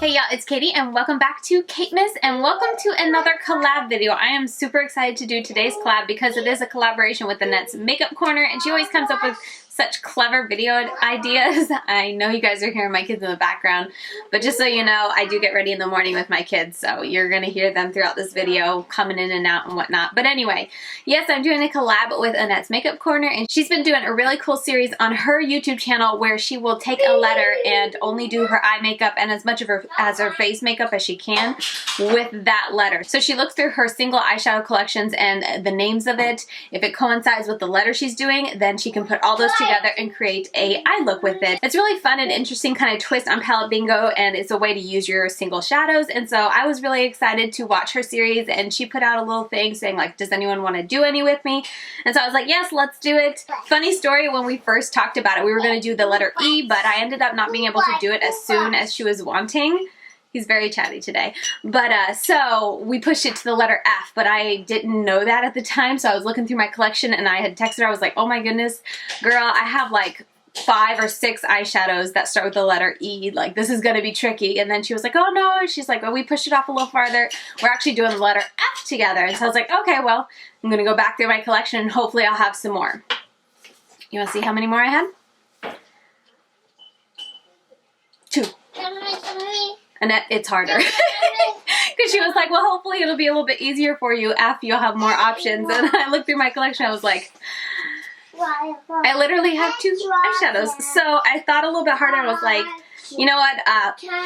Hey y'all, it's Katie and welcome back to KateMas and welcome to another collab video. I am super excited to do today's collab because it is a collaboration with Annette's Makeup Corner and she always comes up with such clever video ideas. I know you guys are hearing my kids in the background, but just so you know, I do get ready in the morning with my kids, so you're gonna hear them throughout this video coming in and out and whatnot. But anyway, yes, I'm doing a collab with Annette's Makeup Corner and she's been doing a really cool series on her YouTube channel where she will take a letter and only do her eye makeup and as much of her face makeup as she can with that letter. So she looks through her single eyeshadow collections and the names of it. If it coincides with the letter she's doing, then she can put all those together and create a eye look with it. It's really fun and interesting kind of twist on palette bingo, and it's a way to use your single shadows. And so I was really excited to watch her series, and she put out a little thing saying like, does anyone want to do any with me? And so I was like, yes, let's do it. Funny story, when we first talked about it, we were going to do the letter E, but I ended up not being able to do it as soon as she was wanting. He's very chatty today. But so we pushed it to the letter F, but I didn't know that at the time. So I was looking through my collection and I had texted her. I was like, oh my goodness, girl, I have like 5 or 6 eyeshadows that start with the letter E. Like, this is gonna be tricky. And then she was like, oh no. She's like, well, we pushed it off a little farther. We're actually doing the letter F together. And so I was like, okay, well, I'm gonna go back through my collection and hopefully I'll have some more. You wanna see how many more I had? 2. Annette, it's harder. Because she was like, well, hopefully it'll be a little bit easier for you after you'll have more options. And I looked through my collection, I was like, I literally have 2 eyeshadows. So I thought a little bit harder and was like, you know what,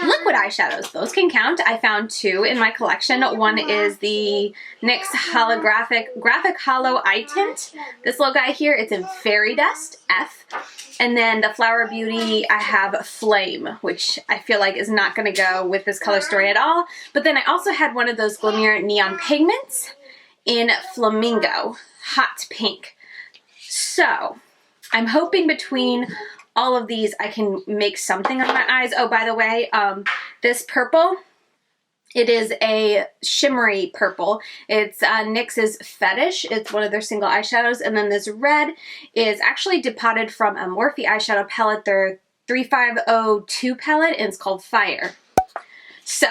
liquid eyeshadows, those can count. I found 2 in my collection. One is the NYX Graphic Holo Eye Tint. This little guy here, it's in Fairy Dust, F. And then the Flower Beauty, I have Flame, which I feel like is not going to go with this color story at all. But then I also had one of those Glamierre neon pigments in Flamingo, hot pink. So I'm hoping between all of these I can make something on my eyes. Oh, by the way, this purple, it is a shimmery purple. It's NYX's Fetish. It's one of their single eyeshadows. And then this red is actually depotted from a Morphe eyeshadow palette, their 3502 palette, and it's called Fire. So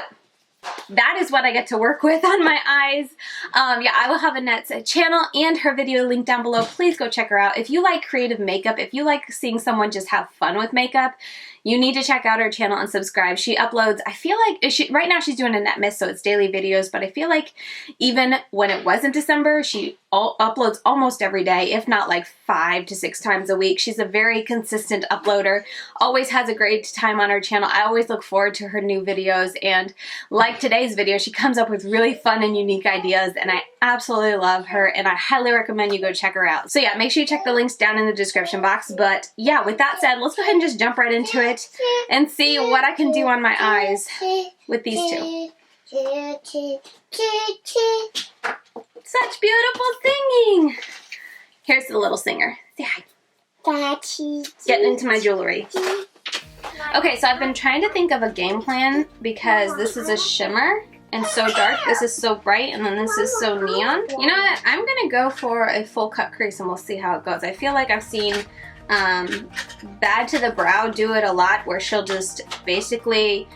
that is what I get to work with on my eyes. Yeah, I will have Annette's channel and her video linked down below. Please go check her out. If you like creative makeup, if you like seeing someone just have fun with makeup, you need to check out her channel and subscribe. She uploads, I feel like, right now she's doing Annette Miss, so it's daily videos, but I feel like even when it wasn't December, she uploads almost every day, if not like 5 to 6 times a week. She's a very consistent uploader, always has a great time on her channel. I always look forward to her new videos, and like today's video, she comes up with really fun and unique ideas, and I absolutely love her, and I highly recommend you go check her out. So yeah, make sure you check the links down in the description box. But yeah, with that said, let's go ahead and just jump right into it and see what I can do on my eyes with these 2. Such beautiful singing! Here's the little singer. Say hi. Getting into my jewelry. Okay, so I've been trying to think of a game plan because this is a shimmer and so dark. This is so bright, and then this is so neon. You know what? I'm gonna go for a full cut crease and we'll see how it goes. I feel like I've seen Bad to the Brow do it a lot, where she'll just basically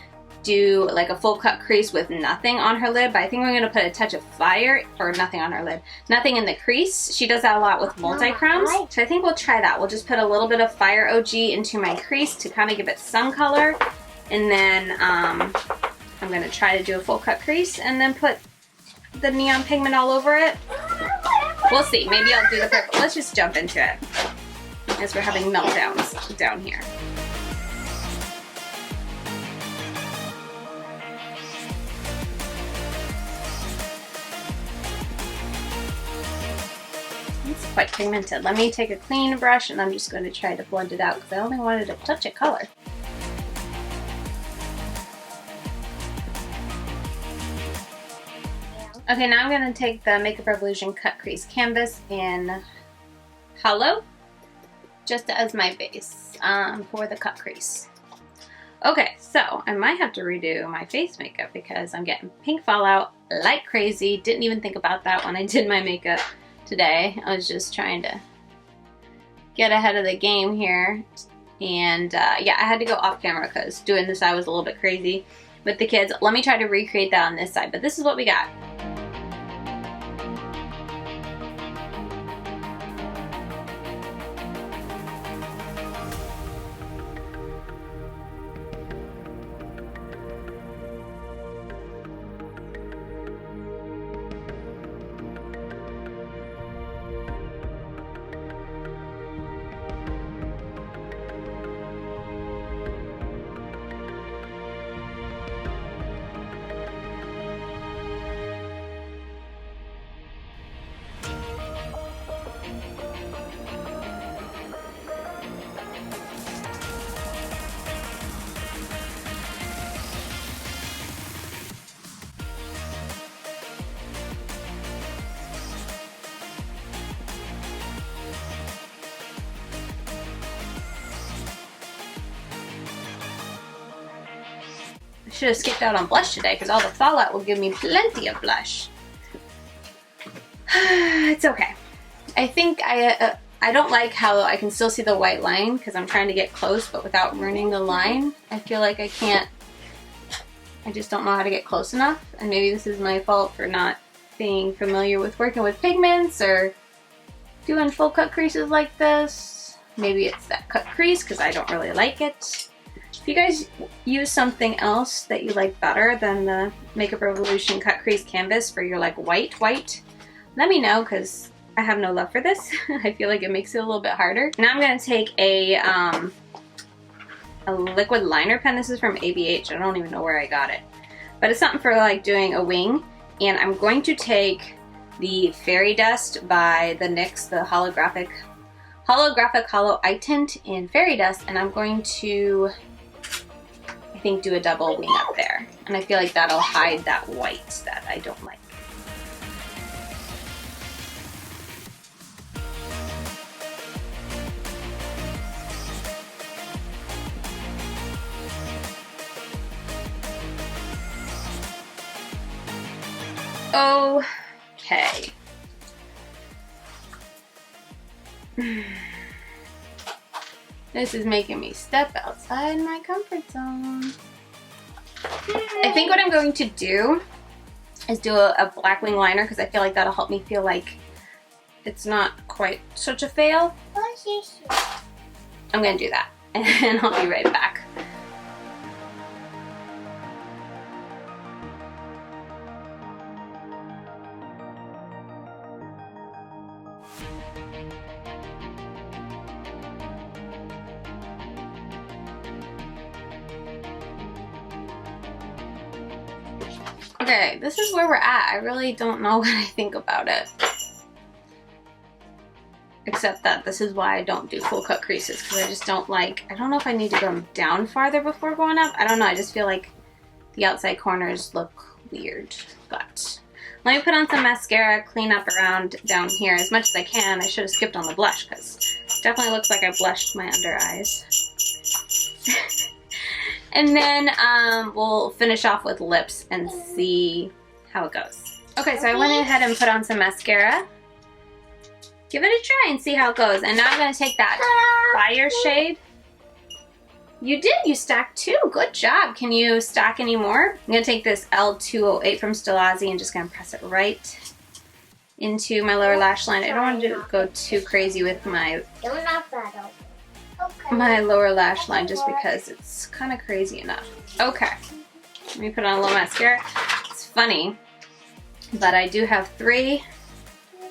do like a full cut crease with nothing on her lid, but I think we're gonna put a touch of fire, or nothing on her lid, nothing in the crease. She does that a lot with multi-chromes, so I think we'll try that. We'll just put a little bit of Fire OG into my crease to kind of give it some color, and then I'm gonna try to do a full cut crease and then put the neon pigment all over it. We'll see, maybe I'll do the purple. Let's just jump into it as we're having meltdowns down here. It's quite pigmented. Let me take a clean brush and I'm just going to try to blend it out because I only wanted a touch of color. Okay, now I'm going to take the Makeup Revolution Cut Crease Canvas in Holo, just as my base for the cut crease. Okay, so I might have to redo my face makeup because I'm getting pink fallout like crazy. Didn't even think about that when I did my makeup today. I was just trying to get ahead of the game here. And yeah, I had to go off camera because doing this I was a little bit crazy. with the kids. Let me try to recreate that on this side, but this is what we got. Should have skipped out on blush today because all the fallout will give me plenty of blush. It's okay. I think I don't like how I can still see the white line because I'm trying to get close but without ruining the line. I feel like I can't, I just don't know how to get close enough, and maybe this is my fault for not being familiar with working with pigments or doing full cut creases like this. Maybe it's that cut crease because I don't really like it. If you guys use something else that you like better than the Makeup Revolution cut crease canvas for your like white, let me know because I have no love for this. I feel like it makes it a little bit harder. Now I'm going to take a liquid liner pen. This is from ABH. I don't even know where I got it. But it's something for like doing a wing. And I'm going to take the Fairy Dust by the NYX, the holographic Holo Eye Tint in Fairy Dust. And I'm going to, I think, do a double wing up there. And I feel like that'll hide that white that I don't like. Okay. This is making me step outside my comfort zone. I think what I'm going to do is do a black wing liner because I feel like that'll help me feel like it's not quite such a fail. I'm going to do that and I'll be right back. Okay, this is where we're at. I really don't know what I think about it. Except that this is why I don't do full cut creases, because I just don't like, I don't know if I need to go down farther before going up. I don't know, I just feel like the outside corners look weird. But let me put on some mascara, clean up around down here as much as I can. I should have skipped on the blush because it definitely looks like I blushed my under eyes. And then we'll finish off with lips and see how it goes. Okay, so I went ahead and put on some mascara. Give it a try and see how it goes. And now I'm going to take that fire shade. You did, you stacked two. Good job. Can you stack any more? I'm going to take this L208 from Stilazzi and just going to press it right into my lower lash line. I don't want to go too crazy with my lower lash line just because it's kind of crazy enough. Okay, let me put on a little mascara. It's funny, but I do have 3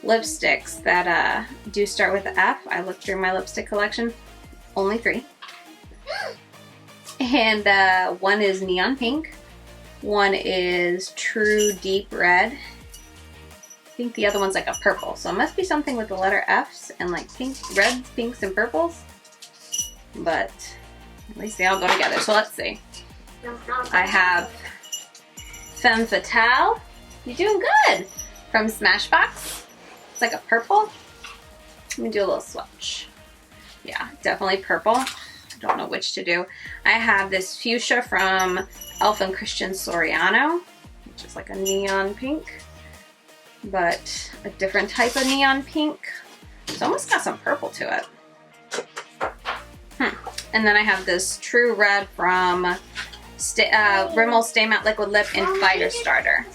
lipsticks that do start with the F. I looked through my lipstick collection, only 3. And one is neon pink, one is true deep red. I think the other one's like a purple, so it must be something with the letter F's and like pink, reds, pinks, and purples. But at least they all go together. So let's see. I have Femme Fatale. You're doing good. From Smashbox. It's like a purple. Let me do a little swatch. Yeah, definitely purple. I don't know which to do. I have this fuchsia from Elf and Christian Soriano, which is like a neon pink, but a different type of neon pink. It's almost got some purple to it. And then I have this true red from Rimmel Stay Matte Liquid Lip in Fighter Starter.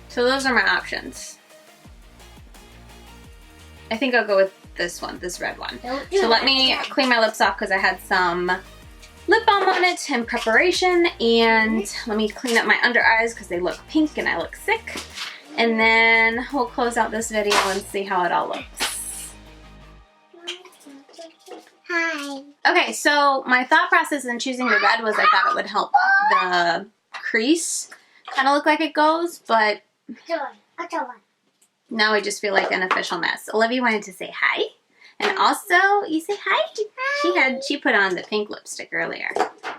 So those are my options. I think I'll go with this one, this red one. So let me clean my lips off because I had some lip balm on it in preparation, and let me clean up my under eyes because they look pink and I look sick. And then we'll close out this video and see how it all looks. Hi. Okay, so my thought process in choosing the red was I thought it would help the crease kind of look like it goes, but now I just feel like an official mess. Olivia wanted to say hi. And also, you say hi? She put on the pink lipstick earlier,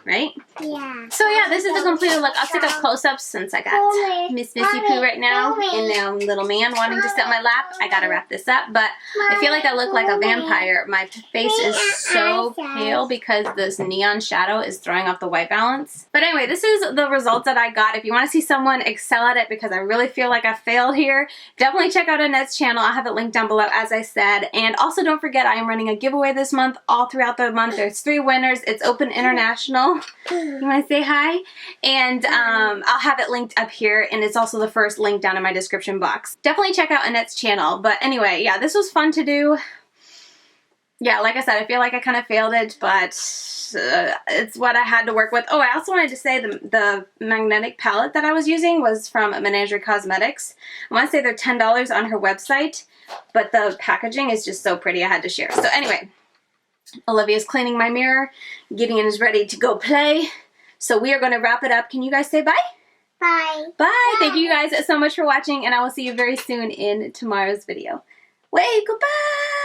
right? Yeah. So yeah, this is the completed look. I'll take up close-ups since I got Miss Missy Poo right now and now little man wanting to sit on my lap. I gotta wrap this up, but I feel like I look like a vampire. My face is so pale because this neon shadow is throwing off the white balance. But anyway, this is the results that I got. If you want to see someone excel at it, because I really feel like I failed here, definitely check out Annette's channel. I'll have it linked down below, as I said. And also don't forget, I am running a giveaway this month. All throughout the month, there's 3 winners. It's open international. You want to say hi? And I'll have it linked up here, and it's also the first link down in my description box. Definitely check out Annette's channel. But anyway, yeah, this was fun to do. Yeah, like I said, I feel like I kind of failed it, but it's what I had to work with. Oh, I also wanted to say the magnetic palette that I was using was from Menagerie Cosmetics. I want to say they're $10 on her website, but the packaging is just so pretty I had to share. So anyway, Olivia's cleaning my mirror. Gideon is ready to go play. So we are going to wrap it up. Can you guys say bye? Bye. Bye. Thank you guys so much for watching, and I will see you very soon in tomorrow's video. Wait, goodbye.